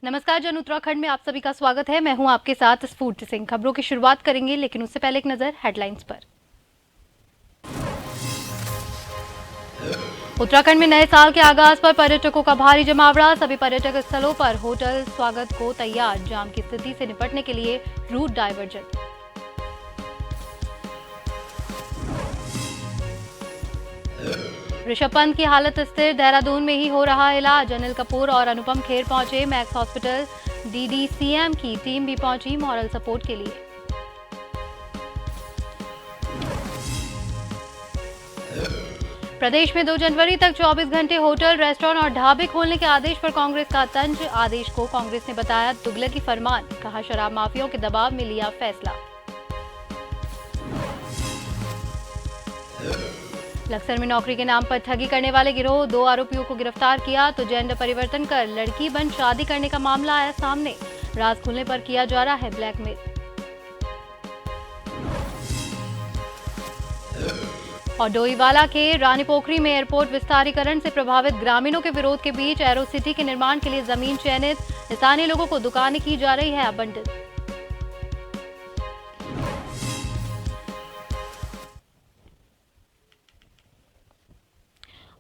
नमस्कार जन उत्तराखंड में आप सभी का स्वागत है। मैं हूं आपके साथ स्फूर्ति सिंह। खबरों की शुरुआत करेंगे, लेकिन उससे पहले एक नजर हेडलाइंस पर। उत्तराखंड में नए साल के आगाज पर पर्यटकों का भारी जमावड़ा। सभी पर्यटक स्थलों पर होटल स्वागत को तैयार। जाम की स्थिति से निपटने के लिए रूट डायवर्जन। ऋषभ पंत की हालत स्थिर, देहरादून में ही हो रहा इलाज। अनिल कपूर और अनुपम खेर पहुंचे मैक्स हॉस्पिटल। डीडीसीएम की टीम भी पहुंची मॉरल सपोर्ट के लिए। प्रदेश में 2 जनवरी तक 24 घंटे होटल, रेस्टोरेंट और ढाबे खोलने के आदेश पर कांग्रेस का तंज। आदेश को कांग्रेस ने बताया तुगलकी फरमान। कहा शराब माफियाओं के दबाव में लिया फैसला। लक्सर में नौकरी के नाम पर ठगी करने वाले गिरोह, 2 आरोपियों को गिरफ्तार किया। तो जेंडर परिवर्तन कर लड़की बन शादी करने का मामला आया सामने। राज खुलने पर किया जा रहा है ब्लैकमेल। और डोईवाला के रानीपोखरी में एयरपोर्ट विस्तारीकरण से प्रभावित ग्रामीणों के विरोध के बीच एरो सिटी के निर्माण के लिए जमीन चयनित। स्थानीय लोगों को दुकानें की जा रही है आवंटित।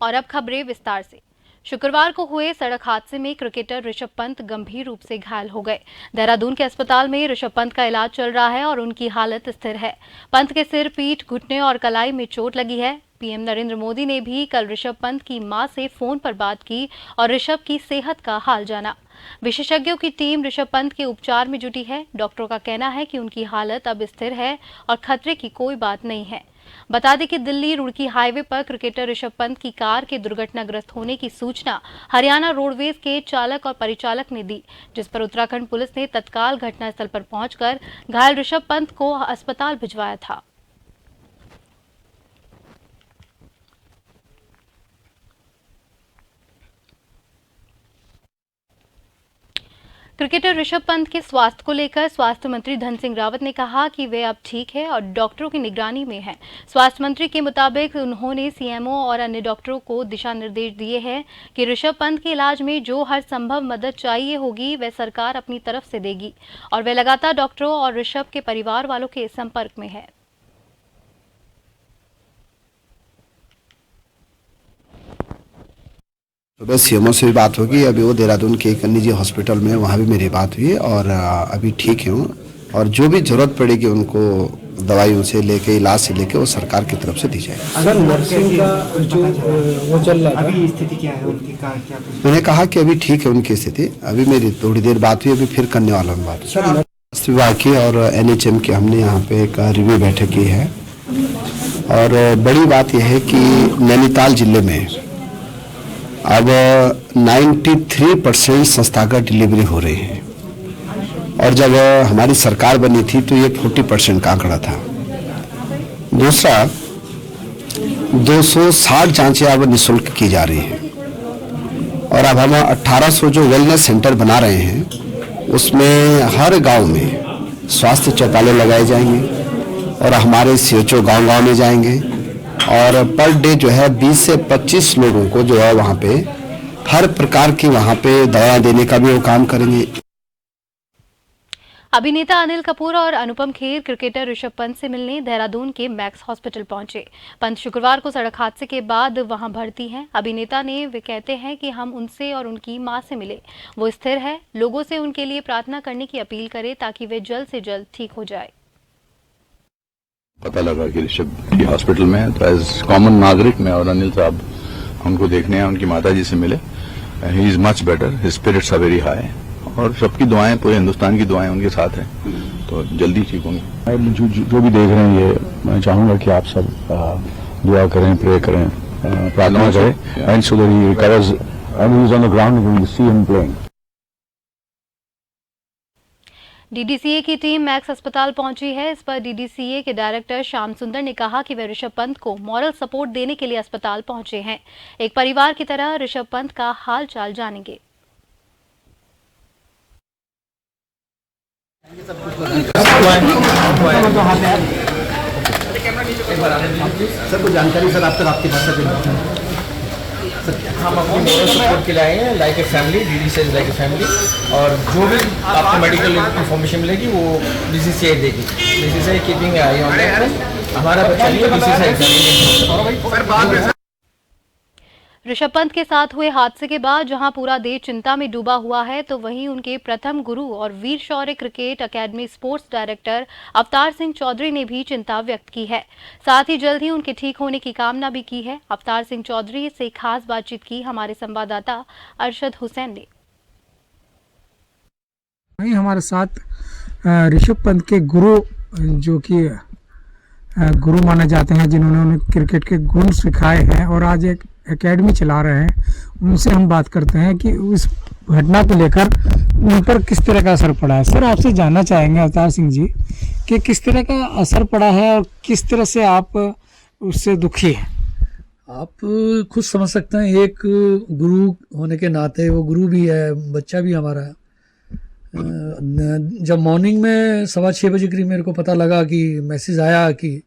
और अब खबरें विस्तार से। शुक्रवार को हुए सड़क हादसे में क्रिकेटर ऋषभ पंत गंभीर रूप से घायल हो गए। देहरादून के अस्पताल में ऋषभ पंत का इलाज चल रहा है और उनकी हालत स्थिर है। पंत के सिर, पीठ, घुटने और कलाई में चोट लगी है। पीएम नरेंद्र मोदी ने भी कल ऋषभ पंत की मां से फोन पर बात की और ऋषभ की सेहत का हाल जाना। विशेषज्ञों की टीम ऋषभ पंत के उपचार में जुटी है। डॉक्टरों का कहना है कि उनकी हालत अब स्थिर है और खतरे की कोई बात नहीं है। बता दें कि दिल्ली रुड़की हाईवे पर क्रिकेटर ऋषभ पंत की कार के दुर्घटनाग्रस्त होने की सूचना हरियाणा रोडवेज के चालक और परिचालक ने दी, जिस पर उत्तराखंड पुलिस ने तत्काल घटनास्थल पर पहुंचकर घायल ऋषभ पंत को अस्पताल भिजवाया था। क्रिकेटर ऋषभ पंत के स्वास्थ्य को लेकर स्वास्थ्य मंत्री धन सिंह रावत ने कहा कि वे अब ठीक है और डॉक्टरों की निगरानी में हैं। स्वास्थ्य मंत्री के मुताबिक उन्होंने सीएमओ और अन्य डॉक्टरों को दिशा निर्देश दिए हैं कि ऋषभ पंत के इलाज में जो हर संभव मदद चाहिए होगी वह सरकार अपनी तरफ से देगी और वे लगातार डॉक्टरों और ऋषभ के परिवार वालों के संपर्क में है। सुबह सीएमओ से भी बात होगी। अभी वो देहरादून के एक निजी हॉस्पिटल में, वहाँ भी मेरी बात हुई और अभी ठीक है और जो भी जरूरत पड़ेगी उनको दवाइयों से लेके, इलाज से लेके वो सरकार की तरफ से दी जाएगी। अगर नर्सिंग का जो वो चल रहा है, अभी स्थिति क्या है उनकी, क्या मैंने कहा कि अभी ठीक है उनकी स्थिति। अभी मेरी थोड़ी देर बात हुई, अभी फिर करने वाला हूँ बात। स्वास्थ्य विभाग की और NHM की हमने यहाँ पे एक रिव्यू बैठक की है और बड़ी बात यह है कि नैनीताल जिले में अब 93% संस्थागत डिलीवरी हो रही है और जब हमारी सरकार बनी थी तो ये 40% का आंकड़ा था। दूसरा, 260 जांचें अब निःशुल्क की जा रही हैं और अब हम 1800 जो वेलनेस सेंटर बना रहे हैं उसमें हर गांव में स्वास्थ्य चौपाले लगाए जाएंगे और हमारे CHO गांव-गांव में जाएंगे और पर डे जो है 20 से 25 लोगों को जो है वहाँ पे हर प्रकार की वहाँ पे दवा देने का भी वो काम करेंगे। अभिनेता अनिल कपूर और अनुपम खेर क्रिकेटर ऋषभ पंत से मिलने देहरादून के मैक्स हॉस्पिटल पहुंचे। पंत शुक्रवार को सड़क हादसे के बाद वहां भर्ती हैं। अभिनेता ने वे कहते हैं कि हम उनसे और उनकी मां से मिले, वो स्थिर है। लोगों से उनके लिए प्रार्थना करने की अपील करें ताकि वे जल्द से जल्द ठीक हो जाए। पता लगा कि ऋषभ जी हॉस्पिटल में है, तो एज कॉमन नागरिक में और अनिल साहब उनको देखने हैं, उनकी माता जी से मिले। He is much better, his spirits are very high और सबकी दुआएं, पूरे हिंदुस्तान की दुआएं उनके साथ हैं, तो जल्दी ठीक होंगे। जो भी देख रहे हैं ये मैं चाहूंगा कि आप सब दुआ करें, प्रे करें, प्रार्थना करें and so that he recovers and he is on the ground we will see him playing. DDCA की टीम मैक्स अस्पताल पहुंची है। इस पर डीडीसीए के डायरेक्टर श्याम सुंदर ने कहा कि वे ऋषभ पंत को मॉरल सपोर्ट देने के लिए अस्पताल पहुंचे हैं। एक परिवार की तरह ऋषभ पंत का हाल चाल जानेंगे। सर कुछ जानकारी सर आप तक आपके पास हम अपनी मोरल सपोर्ट के लिए आए हैं, लाइक ए फैमिली, डीडी से लाइक ए फैमिली। और जो भी आपको मेडिकल इन्फॉर्मेशन मिलेगी वो बीसीसीआई देगी। BCCI keeping I on that. हमारा बच्चा नहीं है, बीसीसीआई। ऋषभ पंत के साथ हुए हादसे के बाद जहां पूरा देश चिंता में डूबा हुआ है, तो वहीं उनके प्रथम गुरु और वीर शौर्य cricket academy sports director Avtar Singh Chaudhary ने भी चिंता व्यक्त की है। साथ ही जल्द ही उनके ठीक होने की कामना भी की है। अवतार सिंह चौधरी से खास बातचीत की हमारे संवाददाता अरशद हुसैन ने। वहीं हमारे साथ ऋषभ पंत के गुरु, जो कि गुरु माने जाते हैं, जिन्होंने उन्हें क्रिकेट के गुण सिखाए हैं और आज एक एकेडमी चला रहे हैं, उनसे हम बात करते हैं कि उस घटना को लेकर उन पर किस तरह का असर पड़ा है। सर, आपसे जानना चाहेंगे अवतार सिंह जी कि किस तरह का असर पड़ा है और किस तरह से आप उससे दुखी हैं। आप खुद समझ सकते हैं, एक गुरु होने के नाते, वो गुरु भी है, बच्चा भी हमारा है। जब मॉर्निंग में 6:15 बजे करीब मेरे को पता लगा कि मैसेज आया कि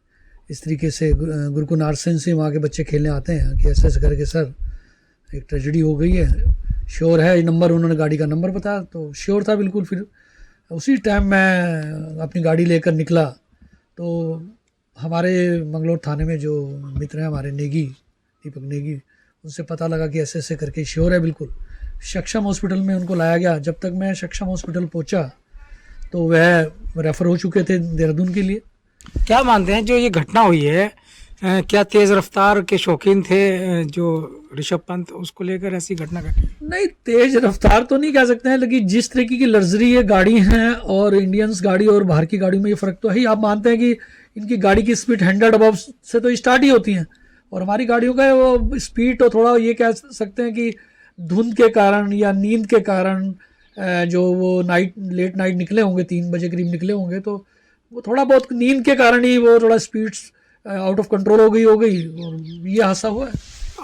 इस तरीके से गुरुकुल नारसिंह से वहाँ के बच्चे खेलने आते हैं कि ऐसे ऐसे करके सर एक ट्रेजेडी हो गई है, श्योर है नंबर, उन्होंने गाड़ी का नंबर बताया तो श्योर था बिल्कुल। फिर उसी टाइम मैं अपनी गाड़ी लेकर निकला तो हमारे मंगलौर थाने में जो मित्र हैं हमारे, नेगी, दीपक नेगी, उनसे पता लगा कि ऐसे ऐसे करके श्योर है बिल्कुल। सक्षम हॉस्पिटल में उनको लाया गया। जब तक मैं सक्षम हॉस्पिटल पहुंचा तो वह रेफ़र हो चुके थे देहरादून के लिए। क्या मानते हैं जो ये घटना हुई है, क्या तेज रफ्तार के शौकीन थे जो ऋषभ पंत, उसको लेकर ऐसी घटना घटी? नहीं, तेज रफ्तार तो नहीं कह सकते हैं, लेकिन जिस तरीके की लग्जरी ये गाड़ी हैं और इंडियंस गाड़ी और बाहर की गाड़ी में ये फ़र्क तो है ही। आप मानते हैं कि इनकी गाड़ी की स्पीड 100 अबव से तो स्टार्ट ही होती हैं और हमारी गाड़ियों का वो स्पीड तो थोड़ा ये कह सकते हैं कि धुंध के कारण या नींद के कारण, जो वो लेट नाइट निकले होंगे, 3 बजे करीब निकले होंगे, तो वो थोड़ा बहुत नींद के कारण ही वो थोड़ा स्पीड्स आउट ऑफ कंट्रोल हो गई और ये हादसा हुआ है।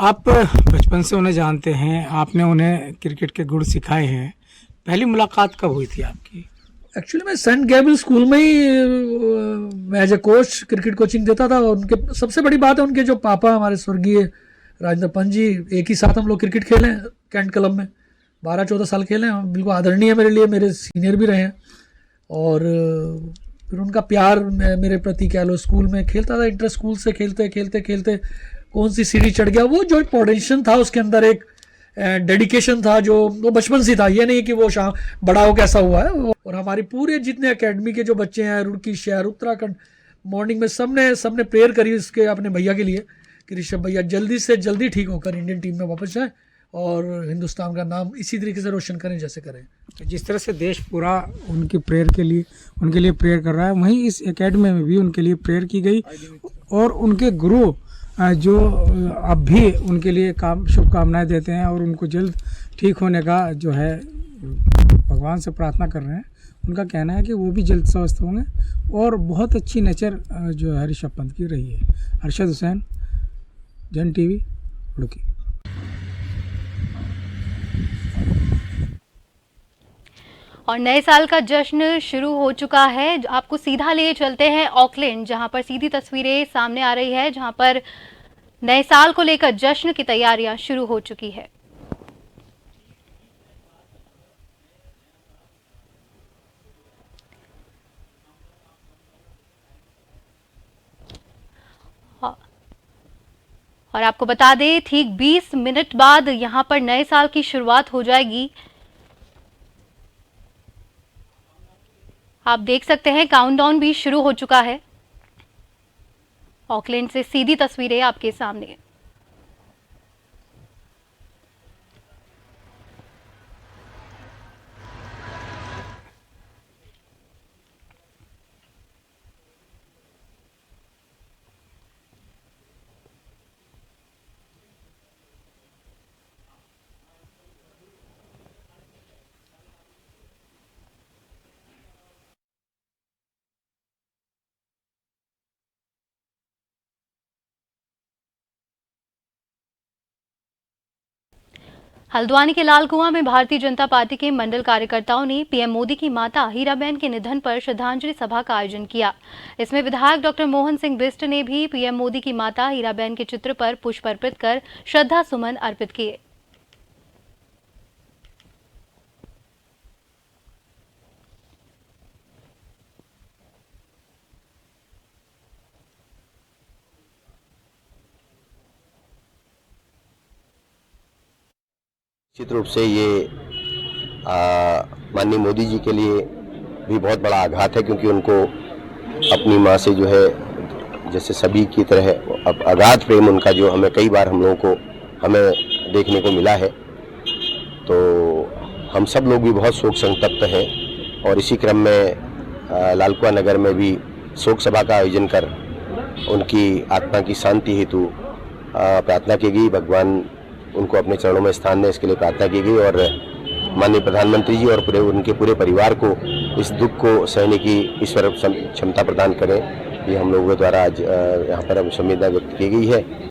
आप बचपन से उन्हें जानते हैं, आपने उन्हें क्रिकेट के गुण सिखाए हैं। पहली मुलाकात कब हुई थी आपकी? एक्चुअली मैं सेंट गैब्रियल स्कूल में ही मैं as a coach cricket coaching देता था। उनके सबसे बड़ी बात है, उनके जो पापा हमारे स्वर्गीय राजेंद्र पंत जी, एक ही साथ हम लोग क्रिकेट खेले हैं कैंट क्लब में, 12-14 साल खेले हैं। बिल्कुल आदरणीय है मेरे लिए, मेरे सीनियर भी रहे हैं। और फिर उनका प्यार मेरे प्रति कह लो, स्कूल में खेलता था, इंटर स्कूल से खेलते खेलते खेलते कौन सी सीढ़ी चढ़ गया, वो जो पोटेंशियल था उसके अंदर, एक डेडिकेशन था जो वो बचपन से था। ये नहीं कि वो बड़ा हो कैसा हुआ है। और हमारी पूरे जितने एकेडमी के जो बच्चे हैं, रुड़की शहर, उत्तराखंड, मॉर्निंग में सबने प्रेयर करी उसके अपने भैया के लिए कि ऋषभ भैया जल्दी से जल्दी ठीक होकर इंडियन टीम में वापस जाएं और हिंदुस्तान का नाम इसी तरीके से रोशन करें जैसे करें। जिस तरह से देश पूरा उनकी प्रेयर के लिए, उनके लिए प्रेयर कर रहा है, वहीं इस एकेडमी में भी उनके लिए प्रेयर की गई और उनके गुरु जो अब भी उनके लिए शुभकामनाएं देते हैं और उनको जल्द ठीक होने का जो है भगवान से प्रार्थना कर रहे हैं। उनका कहना है कि वो भी जल्द स्वस्थ होंगे और बहुत अच्छी नेचर जो है ऋषभ पंत की रही है। अरशद हुसैन, जन टीवी, रुड़की। और नए साल का जश्न शुरू हो चुका है। आपको सीधा ले चलते हैं ऑकलैंड, जहां पर सीधी तस्वीरें सामने आ रही है, जहां पर नए साल को लेकर जश्न की तैयारियां शुरू हो चुकी है। और आपको बता दें, ठीक 20 मिनट बाद यहां पर नए साल की शुरुआत हो जाएगी। आप देख सकते हैं काउंटडाउन भी शुरू हो चुका है। ऑकलैंड से सीधी तस्वीरें आपके सामने। हल्द्वानी के लाल कुआं में भारतीय जनता पार्टी के मंडल कार्यकर्ताओं ने पीएम मोदी की माता हीराबेन के निधन पर श्रद्धांजलि सभा का आयोजन किया। इसमें विधायक डॉक्टर मोहन सिंह बिष्ट ने भी पीएम मोदी की माता हीराबेन के चित्र पर पुष्प अर्पित कर श्रद्धा सुमन अर्पित किए। निश्चित रूप से ये माननीय मोदी जी के लिए भी बहुत बड़ा आघात है, क्योंकि उनको अपनी माँ से जो है जैसे सभी की तरह अब अगाध प्रेम उनका जो हमें कई बार हम लोगों को हमें देखने को मिला है, तो हम सब लोग भी बहुत शोक संतप्त हैं। और इसी क्रम में लालकुआ नगर में भी शोक सभा का आयोजन कर उनकी आत्मा की शांति हेतु प्रार्थना की गई। भगवान उनको अपने चरणों में स्थान दें, इसके लिए प्रार्थना की गई। और माननीय प्रधानमंत्री जी और उनके पूरे परिवार को इस दुख को सहने की ईश्वर क्षमता प्रदान करें, ये हम लोगों द्वारा आज यहाँ पर संवेदना व्यक्त की गई है।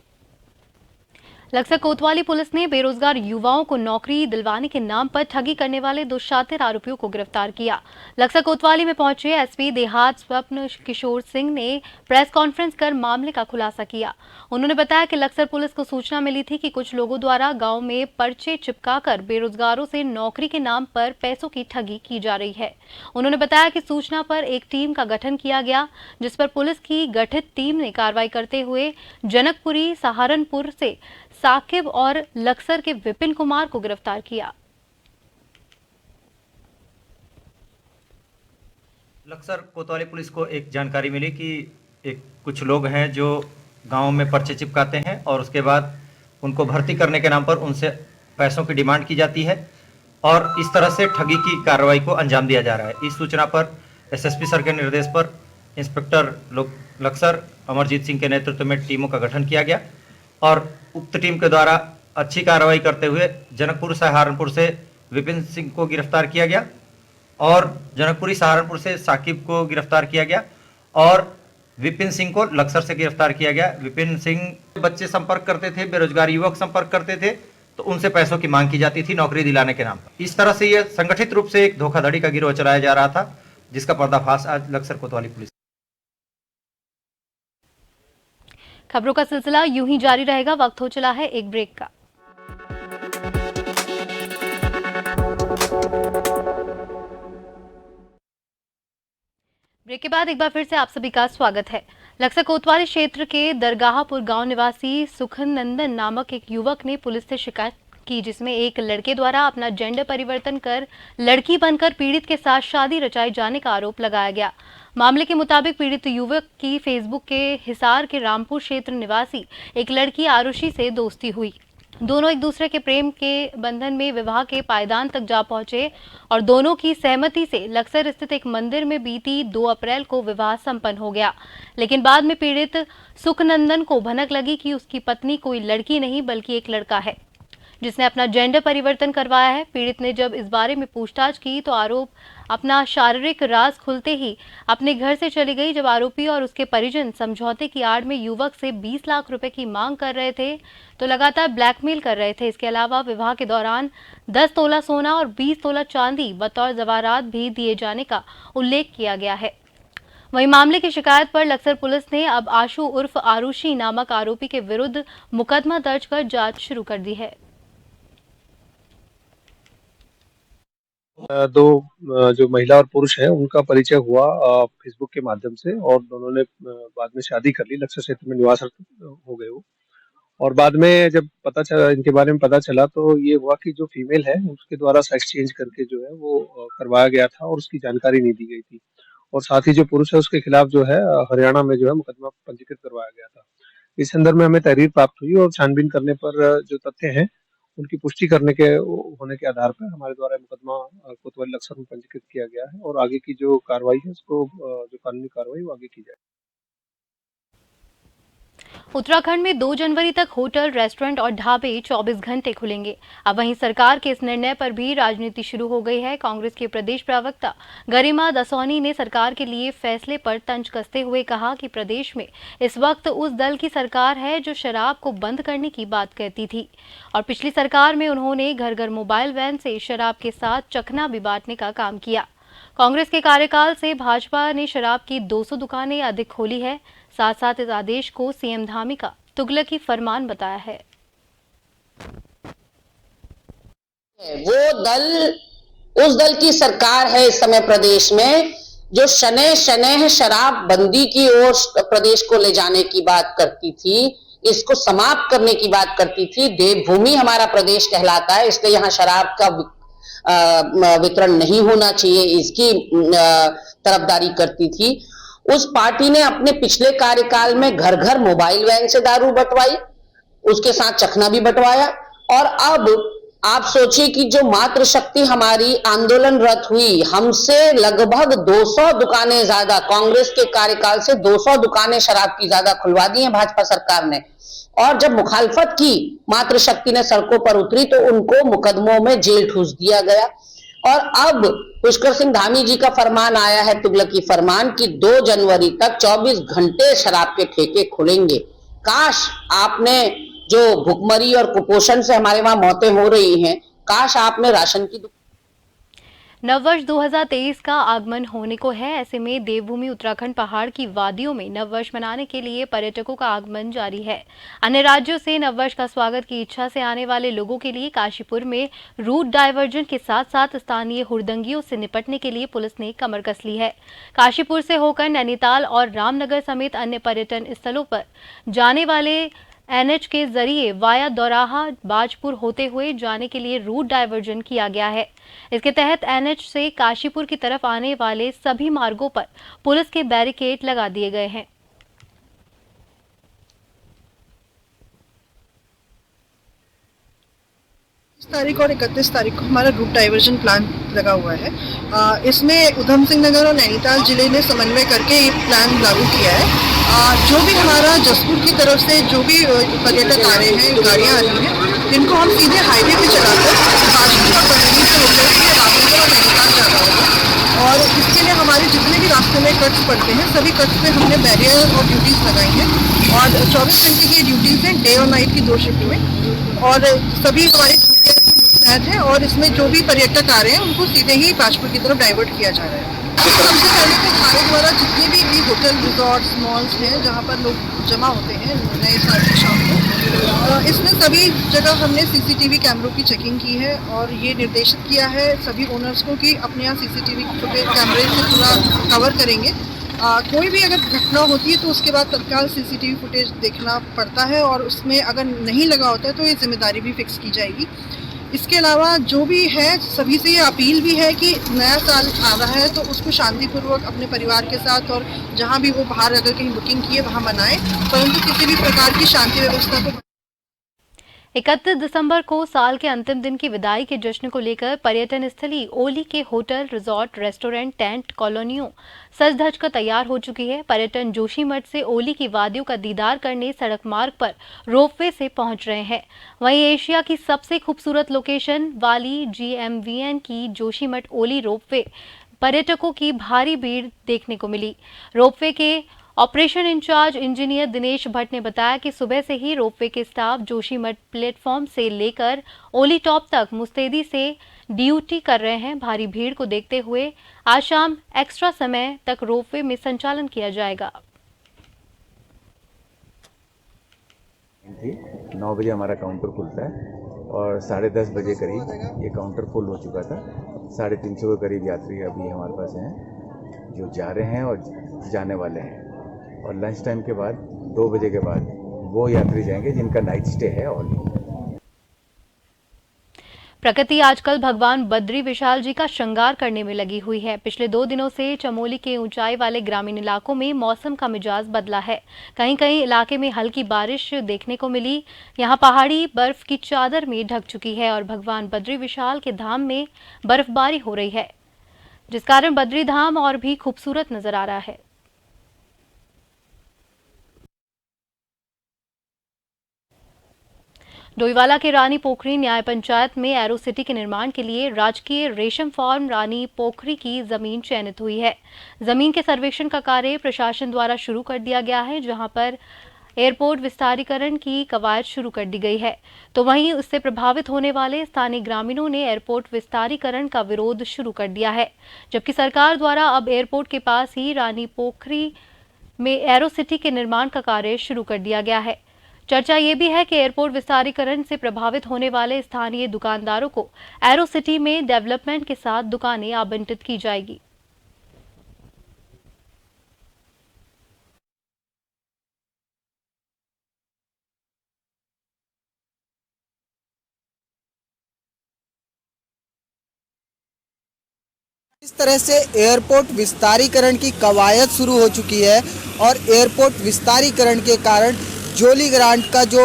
लक्सर कोतवाली पुलिस ने बेरोजगार युवाओं को नौकरी दिलवाने के नाम पर ठगी करने वाले 2 शातिर आरोपियों को गिरफ्तार किया। लक्सर कोतवाली में पहुंचे एसपी देहात स्वप्न किशोर सिंह ने प्रेस कॉन्फ्रेंस कर मामले का खुलासा किया। उन्होंने बताया कि लक्सर पुलिस को सूचना मिली थी कि कुछ लोगों द्वारा गांव में पर्चे चिपकाकर बेरोजगारों से नौकरी के नाम पर पैसों की ठगी की जा रही है। उन्होंने बताया कि सूचना पर एक टीम का गठन किया गया, जिस पर पुलिस की गठित टीम ने कार्रवाई करते हुए जनकपुरी, सहारनपुर से साकिब और लक्सर के विपिन कुमार को गिरफ्तार किया। लक्सर कोतवाली पुलिस को एक जानकारी मिली कि कुछ लोग हैं जो गांव में पर्चे चिपकाते हैं और उसके बाद उनको भर्ती करने के नाम पर उनसे पैसों की डिमांड की जाती है और इस तरह से ठगी की कार्रवाई को अंजाम दिया जा रहा है। इस सूचना पर एसएसपी सर के निर्देश पर इंस्पेक्टर लक्सर अमरजीत सिंह के नेतृत्व में टीमों का गठन किया गया और उक्त टीम के द्वारा अच्छी कार्रवाई करते हुए जनकपुर सहारनपुर से विपिन सिंह को गिरफ्तार किया गया और जनकपुरी सहारनपुर से साकिब को गिरफ्तार किया गया और विपिन सिंह को लक्सर से गिरफ्तार किया गया। विपिन सिंह बच्चे संपर्क करते थे, बेरोजगार युवक संपर्क करते थे, तो उनसे पैसों की मांग की जाती थी नौकरी दिलाने के नाम पर। इस तरह से यह संगठित रूप से एक धोखाधड़ी का गिरोह चलाया जा रहा था, जिसका पर्दाफाश आज लक्सर कोतवाली पुलिस। खबरों का सिलसिला यूं ही जारी रहेगा। वक्त हो चला है एक ब्रेक का। ब्रेक के बाद एक बार फिर से आप सभी का स्वागत है। लक्सर कोतवाली क्षेत्र के दरगाहपुर गांव निवासी सुखनंदन नामक एक युवक ने पुलिस से शिकायत की, जिसमें एक लड़के द्वारा अपना जेंडर परिवर्तन कर लड़की बनकर पीड़ित के साथ शादी रचाए जाने का आरोप लगाया गया। मामले के मुताबिक पीड़ित युवक की फेसबुक के हिसार के रामपुर क्षेत्र निवासी एक लड़की आरुषि से दोस्ती हुई। दोनों एक दूसरे के प्रेम के बंधन में विवाह के पायदान तक जा पहुंचे और दोनों की सहमति से लक्सर स्थित एक मंदिर में बीती 2 अप्रैल को विवाह संपन्न हो गया। लेकिन बाद में पीड़ित सुखनंदन को भनक लगी कि उसकी पत्नी कोई लड़की नहीं बल्कि एक लड़का है, जिसने अपना जेंडर परिवर्तन करवाया है। पीड़ित ने जब इस बारे में पूछताछ की तो आरोप अपना शारीरिक राज खुलते ही अपने घर से चली गई। जब आरोपी और उसके परिजन समझौते की आड़ में युवक से 20 लाख रुपए की मांग कर रहे थे तो लगातार ब्लैकमेल कर रहे थे। इसके अलावा विवाह के दौरान 10 तोला सोना और 20 तोला चांदी बतौर जवारात भी दिए जाने का उल्लेख किया गया है। वहीं मामले की शिकायत पर लक्सर पुलिस ने अब आशु उर्फ आरुषि नामक आरोपी के विरुद्ध मुकदमा दर्ज कर जांच शुरू कर दी है। 2 जो महिला और पुरुष हैं उनका परिचय हुआ फेसबुक के माध्यम से और दोनों ने बाद में शादी कर ली। लक्सर क्षेत्र में निवास हो गए वो। और बाद में जब पता चला, इनके बारे में पता चला, तो ये हुआ कि जो फीमेल है उसके द्वारा सेक्स चेंज करके जो है वो करवाया गया था और उसकी जानकारी नहीं दी गई थी। और साथ ही जो पुरुष है उसके खिलाफ जो है हरियाणा में जो है मुकदमा पंजीकृत करवाया गया था। इस संदर्भ में हमें तहरीर प्राप्त हुई और छानबीन करने पर जो तथ्य हैं उनकी पुष्टि करने के होने के आधार पर हमारे द्वारा मुकदमा कोतवाली लक्सर में पंजीकृत किया गया है और आगे की जो कार्रवाई है उसको जो कानूनी कार्रवाई वो आगे की जाए। उत्तराखंड में 2 जनवरी तक होटल, रेस्टोरेंट और ढाबे 24 घंटे खुलेंगे। अब वहीं सरकार के इस निर्णय पर भी राजनीति शुरू हो गई है। कांग्रेस के प्रदेश प्रवक्ता गरिमा दसौनी ने सरकार के लिए फैसले पर तंज कसते हुए कहा कि प्रदेश में इस वक्त उस दल की सरकार है जो शराब को बंद करने की बात कहती थी और पिछली सरकार में उन्होंने घर घर मोबाइल वैन से शराब के साथ चखना भी बांटने का काम किया। कांग्रेस के कार्यकाल से भाजपा ने शराब की 200 दुकानें अधिक खोली है। साथ साथ इस आदेश को सीएम धामी का तुगलकी फरमान बताया है। वो दल उस दल की सरकार है इस समय प्रदेश में जो शनै शनै शराब बंदी की ओर प्रदेश को ले जाने की बात करती थी, इसको समाप्त करने की बात करती थी। देवभूमि हमारा प्रदेश कहलाता है, इसलिए यहाँ शराब का वितरण नहीं होना चाहिए, इसकी तरफदारी करती थी। उस पार्टी ने अपने पिछले कार्यकाल में घर घर मोबाइल वैन से दारू बंटवाई, उसके साथ चखना भी बंटवाया और अब आप सोचिए कि जो मातृशक्ति हमारी आंदोलनरत हुई, हमसे लगभग 200 दुकानें ज्यादा, कांग्रेस के कार्यकाल से 200 दुकानें शराब की ज्यादा खुलवा दी हैं भाजपा सरकार ने। और जब मुखालफत की मातृशक्ति ने सड़कों पर उतरी तो उनको मुकदमों में जेल ठूस दिया गया। और अब पुष्कर सिंह धामी जी का फरमान आया है, तुगलकी फरमान, कि 2 जनवरी तक 24 घंटे शराब के ठेके खुलेंगे। काश आपने जो भुखमरी और कुपोषण से हमारे वहां मौतें हो रही हैं, काश आपने राशन की नववर्ष 2023 का आगमन होने को है। ऐसे में देवभूमि उत्तराखंड पहाड़ की वादियों में नववर्ष मनाने के लिए पर्यटकों का आगमन जारी है। अन्य राज्यों से नववर्ष का स्वागत की इच्छा से आने वाले लोगों के लिए काशीपुर में रूट डायवर्जन के साथ साथ स्थानीय हुड़दंगियों से निपटने के लिए पुलिस ने कमर कस ली है। काशीपुर से होकर नैनीताल और रामनगर समेत अन्य पर्यटन स्थलों पर जाने वाले एनएच के जरिए वाया दौराहा बाजपुर होते हुए जाने के लिए रूट डायवर्जन किया गया है। इसके तहत एनएच से काशीपुर की तरफ आने वाले सभी मार्गों पर पुलिस के बैरिकेड लगा दिए गए हैं। 30 तारीख और 31 तारीख को हमारा रूट डाइवर्जन प्लान लगा हुआ है। इसमें उधम सिंह नगर और नैनीताल जिले ने समन्वय करके ये प्लान लागू किया है। जो भी हमारा जसपुर की तरफ से जो भी पर्यटक आ रहे हैं, गाड़ियाँ आ रही हैं, इनको हम सीधे हाईवे पे चलाकर काशीपुर और बरेली से होते हुए रामनगर और नैनीताल जाना होगा। और इसके लिए हमारे जितने भी रास्ते में कट्स पड़ते हैं, सभी कट्स पे हमने बैरियर और ड्यूटीज लगाई हैं और 24 घंटे की ड्यूटीज हैं, डे और नाइट की 2 शिफ्ट में। और सभी हमारे मुस्तैद हैं और इसमें जो भी पर्यटक आ रहे हैं उनको सीधे ही काशीपुर की तरफ डाइवर्ट किया जा रहा है। सबसे पहले तो हमारे द्वारा जितने भी होटल, रिजॉर्ट्स, मॉल्स हैं जहाँ पर लोग जमा होते हैं नए साल की शाम को, इसमें सभी जगह हमने सीसीटीवी कैमरों की चेकिंग की है और ये निर्देशित किया है सभी ओनर्स को कि अपने यहाँ सीसीटीवी फुटेज कैमरे से पूरा कवर करेंगे। कोई भी अगर घटना होती है तो उसके बाद तत्काल सीसीटीवी फुटेज देखना पड़ता है और उसमें अगर नहीं लगा होता है तो ये जिम्मेदारी भी फिक्स की जाएगी। इसके अलावा जो भी है सभी से ये अपील भी है कि नया साल आ रहा है तो उसको शांतिपूर्वक अपने परिवार के साथ और जहां भी वो बाहर अगर कहीं बुकिंग की है वहां मनाएं, परंतु किसी भी प्रकार की शांति व्यवस्था को 31 दिसंबर को साल के अंतिम दिन की विदाई के जश्न को लेकर पर्यटन स्थली ओली के होटल, रिजॉर्ट, रेस्टोरेंट, टेंट कॉलोनियों सज धज कर तैयार हो चुकी है। पर्यटन जोशीमठ से ओली की वादियों का दीदार करने सड़क मार्ग पर रोपवे से पहुंच रहे हैं। वहीं एशिया की सबसे खूबसूरत लोकेशन वाली GMVN की जोशीमठ ओली रोपवे पर्यटकों की भारी भीड़ देखने को मिली। रोपवे के operation in-charge engineer Dinesh Bhatt ने बताया कि सुबह से ही रोपवे के स्टाफ जोशीमठ प्लेटफॉर्म से लेकर ओली टॉप तक मुस्तैदी से ड्यूटी कर रहे हैं। भारी भीड़ को देखते हुए आज शाम एक्स्ट्रा समय तक रोपवे में संचालन किया जाएगा। 9 बजे हमारा काउंटर खुलता है और 10:30 बजे करीब ये काउंटर फुल हो चुका था। 350 के करीब यात्री अभी हमारे पास हैं जो जा रहे हैं और जाने वाले हैं और लंच टाइम के बाद 2 बजे के बाद वो यात्री जाएंगे जिनका नाइट स्टे है ओली। प्रकृति आजकल भगवान बद्री विशाल जी का श्रृंगार करने में लगी हुई है। पिछले 2 दिनों से चमोली के ऊंचाई वाले ग्रामीण इलाकों में मौसम का मिजाज बदला है। कहीं कहीं इलाके में हल्की बारिश देखने को मिली। यहां पहाड़ी बर्फ की चादर में ढक चुकी है और भगवान बद्री विशाल के धाम में बर्फबारी हो रही है, जिस कारण बद्री धाम और भी खूबसूरत नजर आ रहा है। डोईवाला के रानी पोखरी न्याय पंचायत में एरो सिटी के निर्माण के लिए राजकीय रेशम फार्म रानी पोखरी की जमीन चयनित हुई है। जमीन के सर्वेक्षण का कार्य प्रशासन द्वारा शुरू कर दिया गया है, जहां पर एयरपोर्ट विस्तारीकरण की कवायद शुरू कर दी गई है। तो वहीं उससे प्रभावित होने वाले स्थानीय ग्रामीणों ने एयरपोर्ट विस्तारीकरण का विरोध शुरू कर दिया है, जबकि सरकार द्वारा अब एयरपोर्ट के पास ही रानी पोखरी में एरो सिटी के निर्माण का कार्य शुरू कर दिया गया है। चर्चा ये भी है कि एयरपोर्ट विस्तारीकरण से प्रभावित होने वाले स्थानीय दुकानदारों को एरो सिटी में डेवलपमेंट के साथ दुकानें आवंटित की जाएगी। इस तरह से एयरपोर्ट विस्तारीकरण की कवायद शुरू हो चुकी है और एयरपोर्ट विस्तारीकरण के कारण जोली ग्रांट का जो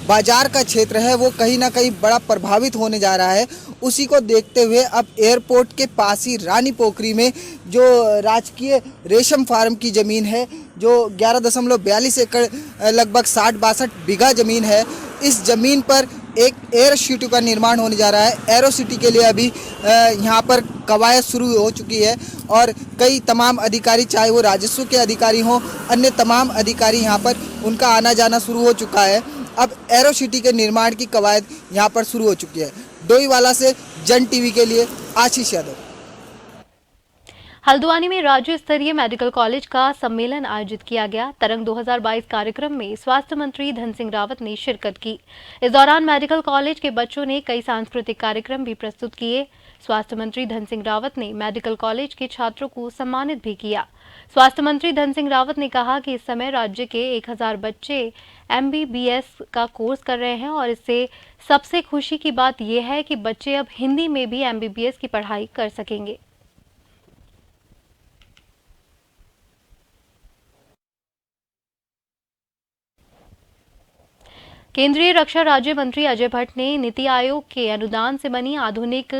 बाजार का क्षेत्र है वो कहीं ना कहीं बड़ा प्रभावित होने जा रहा है। उसी को देखते हुए अब एयरपोर्ट के पास ही रानी पोखरी में जो राजकीय रेशम फार्म की ज़मीन है, जो 11.42 एकड़ लगभग 60-62 बीघा ज़मीन है, इस ज़मीन पर एक एयर सिटी का निर्माण होने जा रहा है। एरो सिटी के लिए अभी यहाँ पर कवायद शुरू हो चुकी है और कई तमाम अधिकारी, चाहे वो राजस्व के अधिकारी हों, अन्य तमाम अधिकारी यहाँ पर उनका आना जाना शुरू हो चुका है। अब एरो सिटी के निर्माण की कवायद यहाँ पर शुरू हो चुकी है। डोईवाला से जन टीवी के लिए आशीष यादव। हल्द्वानी में राज्य स्तरीय मेडिकल कॉलेज का सम्मेलन आयोजित किया गया। तरंग 2022 कार्यक्रम में स्वास्थ्य मंत्री धन सिंह रावत ने शिरकत की। इस दौरान मेडिकल कॉलेज के बच्चों ने कई सांस्कृतिक कार्यक्रम भी प्रस्तुत किए। स्वास्थ्य मंत्री धन सिंह रावत ने मेडिकल कॉलेज के छात्रों को सम्मानित भी किया। स्वास्थ्य मंत्री धन सिंह रावत ने कहा कि इस समय राज्य के 1000 बच्चे MBBS का कोर्स कर रहे हैं और इससे सबसे खुशी की बात यह है कि बच्चे अब हिंदी में भी MBBS की पढ़ाई कर सकेंगे। केंद्रीय रक्षा राज्य मंत्री अजय भट्ट ने नीति आयोग के अनुदान से बनी आधुनिक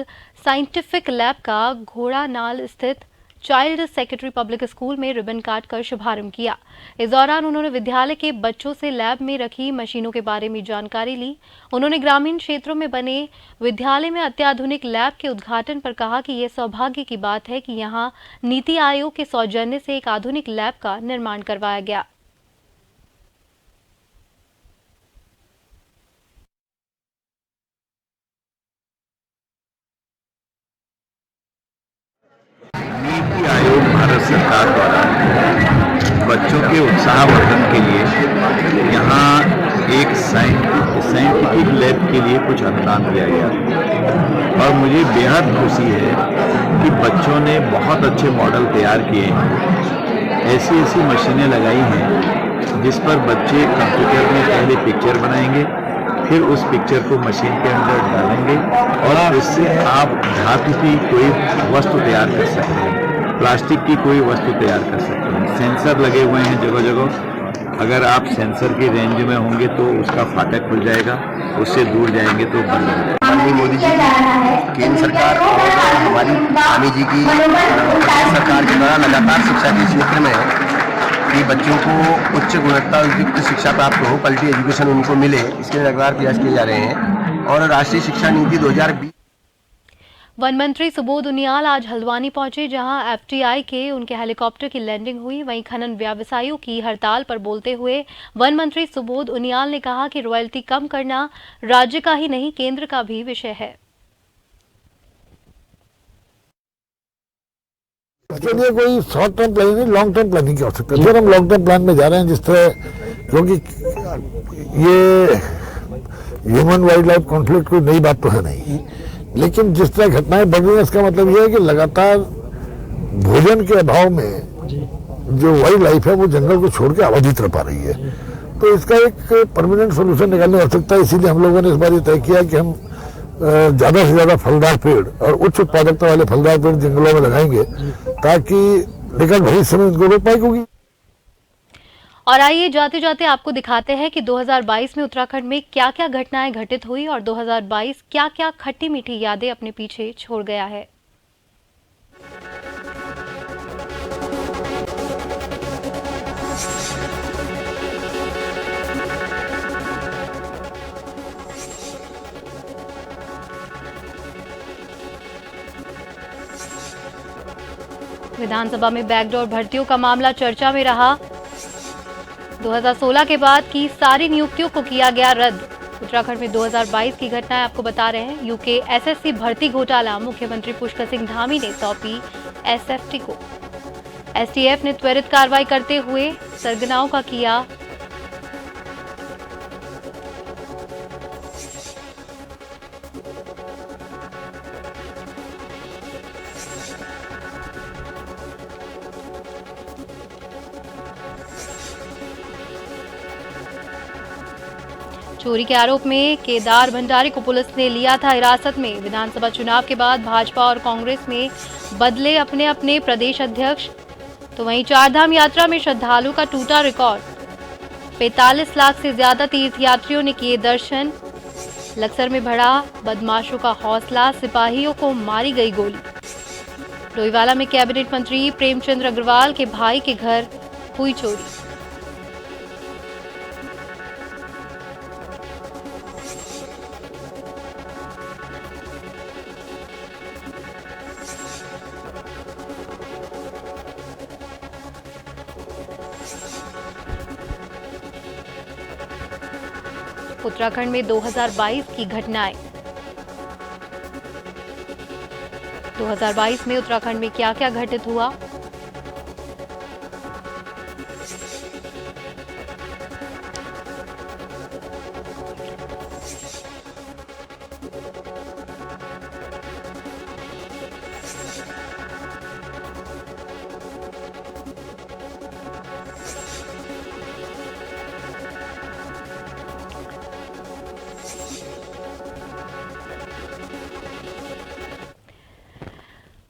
साइंटिफिक लैब का घोड़ानाल स्थित चाइल्ड सेक्रेटरी पब्लिक स्कूल में रिबन काट कर शुभारंभ किया। इस दौरान उन्होंने विद्यालय के बच्चों से लैब में रखी मशीनों के बारे में जानकारी ली। उन्होंने ग्रामीण क्षेत्रों में बने विद्यालय में अत्याधुनिक लैब के उद्घाटन पर कहा कि यह सौभाग्य की बात है कि यहां नीति आयोग के सौजन्य से एक आधुनिक लैब का निर्माण करवाया गया। नीति आयोग भारत सरकार द्वारा बच्चों के उत्साहवर्धन के लिए यहाँ एक साइंटिफिक लैब के लिए कुछ अनुदान दिया गया और मुझे बेहद खुशी है कि बच्चों ने बहुत अच्छे मॉडल तैयार किए हैं। ऐसी मशीनें लगाई हैं जिस पर बच्चे कंप्यूटर में पहले पिक्चर बनाएंगे, फिर उस पिक्चर को मशीन के अंदर डालेंगे और उससे आप धातु की कोई वस्तु तैयार कर सकते हैं, प्लास्टिक की कोई वस्तु तैयार कर सकते हैं। सेंसर लगे हुए हैं जगह जगह। अगर आप सेंसर की रेंज में होंगे तो उसका फाटक खुल जाएगा, उससे दूर जाएंगे तो बंद हो जाएगा। माननीय मोदी जी की केंद्र सरकार और हमारी स्वामी जी की सरकार के द्वारा लगातार शिक्षा के क्षेत्र में कि बच्चों को उच्च गुणवत्ता युक्त शिक्षा प्राप्त हो, क्वालिटी एजुकेशन उनको मिले, इसके लिए लगातार प्रयास किए जा रहे हैं। और राष्ट्रीय शिक्षा नीति 2020। वन मंत्री सुबोध उनियाल आज हल्द्वानी पहुंचे, जहां FTI के उनके हेलीकॉप्टर की लैंडिंग हुई। वहीं खनन व्यवसायियों की हड़ताल पर बोलते हुए वन मंत्री सुबोध उनियाल ने कहा कि रॉयल्टी कम करना राज्य का ही नहीं केंद्र का भी विषय है। इसके लिए कोई शॉर्ट टर्म प्लानिंग नहीं, लॉन्ग टर्म प्लानिंग की आवश्यकता है। फिर हम लॉन्ग टर्म प्लान में जा रहे हैं, जिस तरह, क्योंकि ये ह्यूमन वाइल्ड लाइफ कॉन्फ्लिक्ट कोई नई बात तो है नहीं, लेकिन जिस तरह घटनाएं बढ़ रही हैं इसका मतलब यह है कि लगातार भोजन के अभाव में जो वाइल्ड लाइफ है वो जंगल को छोड़ के आबादित रह पा रही है। तो इसका एक परमानेंट सोल्यूशन निकालने की आवश्यकता है। इसीलिए हम लोगों ने इस बार ये तय किया कि हम ज्यादा से ज्यादा फलदार पेड़ और उच्च उत्पादकता वाले फलदार पेड़ जंगलों में लगाएंगे ताकि निकट भविष्य में इनको रोक पाएगी। और आइए जाते जाते आपको दिखाते हैं कि 2022 में उत्तराखंड में क्या क्या घटनाएं घटित हुई और 2022 क्या क्या खट्टी मीठी यादें अपने पीछे छोड़ गया है। विधानसभा में बैकडोर भर्तियों का मामला चर्चा में रहा। 2016 के बाद की सारी नियुक्तियों को किया गया रद्द। उत्तराखंड में 2022 की घटनाएं आपको बता रहे हैं। यूके एसएससी भर्ती घोटाला मुख्यमंत्री पुष्कर सिंह धामी ने सौंपी एसएफटी को। एसटीएफ ने त्वरित कार्रवाई करते हुए सरगनाओं का किया चोरी के आरोप में केदार भंडारी को पुलिस ने लिया था हिरासत में। विधानसभा चुनाव के बाद भाजपा और कांग्रेस में बदले अपने अपने प्रदेश अध्यक्ष। तो वहीं चारधाम यात्रा में श्रद्धालु का टूटा रिकॉर्ड। 45 लाख से ज्यादा तीर्थयात्रियों ने किए दर्शन। लक्सर में बढ़ा बदमाशों का हौसला, सिपाहियों को मारी गई गोली। डोईवाला में कैबिनेट मंत्री प्रेमचंद अग्रवाल के भाई के घर हुई चोरी। उत्तराखंड में 2022 की घटनाएं। 2022 में उत्तराखंड में क्या क्या घटित हुआ?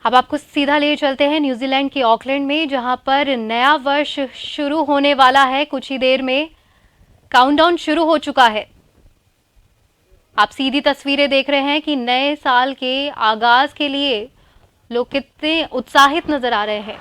अब आपको सीधा ले चलते हैं न्यूजीलैंड के ऑकलैंड में, जहां पर नया वर्ष शुरू होने वाला है। कुछ ही देर में काउंटडाउन शुरू हो चुका है। आप सीधी तस्वीरें देख रहे हैं कि नए साल के आगाज के लिए लोग कितने उत्साहित नजर आ रहे हैं।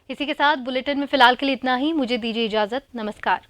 इसी के साथ बुलेटिन में फिलहाल के लिए इतना ही। मुझे दीजिए इजाजत। नमस्कार।